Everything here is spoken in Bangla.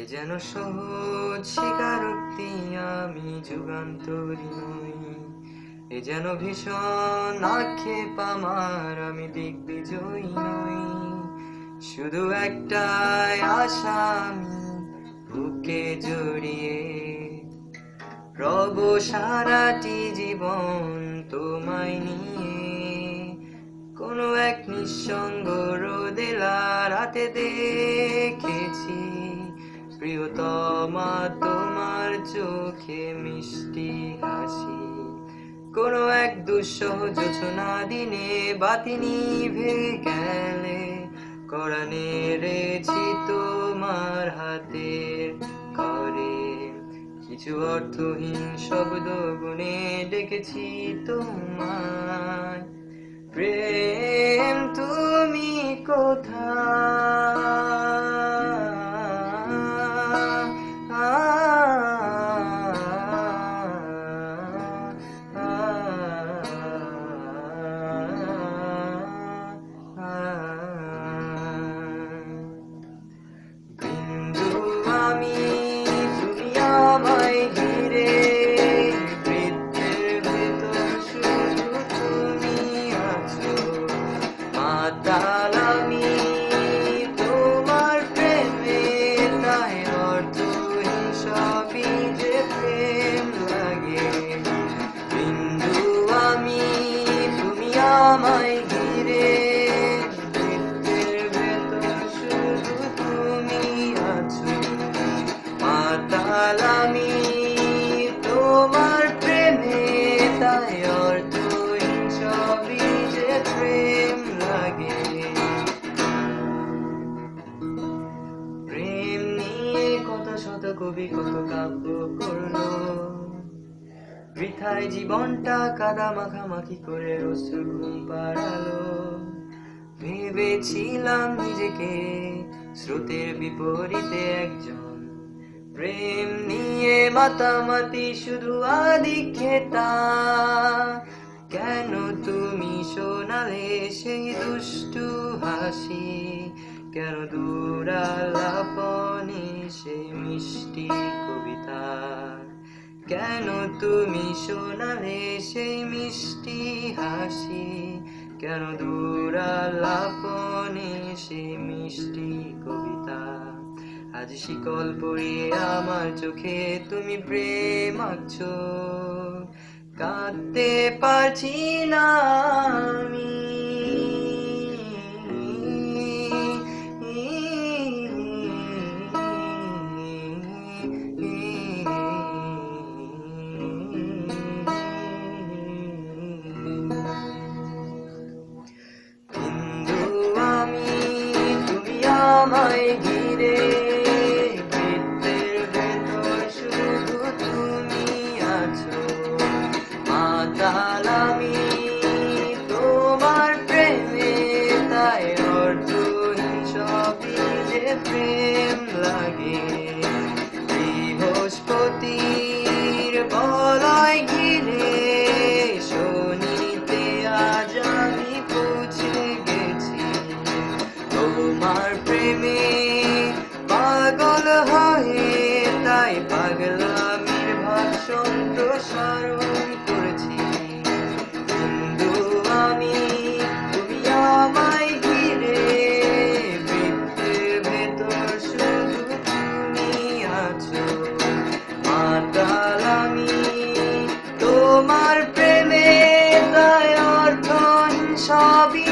এ যেন সহজ স্বীকারোক্তি, আমি যুগান্তরী নই। এ যেন ভীষণ আক্ষেপ আমার, আমি দিগ্বিজয়ী নই। শুধু একটাই আশা, আমি বুকে জড়িয়ে রব সারাটি জীবন তোমায় নিয়ে। কোনো এক নিঃসঙ্গ রোদেলা রাতে দেখেছি প্রিয়তমা তোমার চোখে মিষ্টি হাসি। কোনো এক দুঃসহ জোছনা দিনে বাতি নিভে গেলে কড়া নেড়েছি তোমার হাতের করে। কিছু অর্থহীন শব্দ গুনে ডেকেছি তোমায়, প্রেম তুমি কোথায়? বিন্দু আমি, তুমি আমায় ঘিরে, বৃত্তের ভেতর শুধু তুমি আছো। মাতাল আমি তোমার প্রেমে, তাই অর্থহীন সবই যে প্রেম লাগে। বিন্দু আমি, তুমি আমায় ঘিরে, বৃত্তের ভেতর শুধু তুমি আছো। মাতাল আমি তোমার প্রেমে, তাই অর্থহীন সবই যে প্রেম লাগে। প্রেম নিয়ে কত শত কবি কত কাব্য করলো, বৃথায় জীবনটা কাদা মাখামাখি করে অশ্রু ঘুম পাড়ালো। ভেবেছিলাম নিজেকে স্রোতের বিপরীতে একজন, প্রেম নিয়ে মাতামাতি শুধু আদিক্ষেতা। কেন তুমি শোনালে সেই দুষ্টু হাসি, কেন দূরালাপনে সেই মিষ্টি কবিতা? কেন তুমি শোনালে সেই মিষ্টি হাসি, কেন দূরালাপনে সেই মিষ্টি কবিতা? আজ শিকল পরিয়ে আমার চোখে তুমি প্রেম আঁকছো, কাঁদতে পারছি না আমি। বিন্দু আমি, তুমি আমায় ঘিরে, বৃত্তের ভেতর শুধু তুমি আছো। মাতাল আমি তোমার প্রেমে, তাই অর্থহীন সবই যে প্রেম লাগে। বৃহস্পতির বলয় ঘিরে শনিতে আজ আমি পৌঁছে গেছি। তোমার প্রেমে পাগল হয়ে, তাই পাগলামির ভাষণ প্রসারণ করেছি। বিন্দু আমি, তুমি আমায় ঘিরে, বৃত্তের ভেতর শুধু তুমি আছো। মাতাল আমি তোমার প্রেমে, তাই অর্থহীন সবই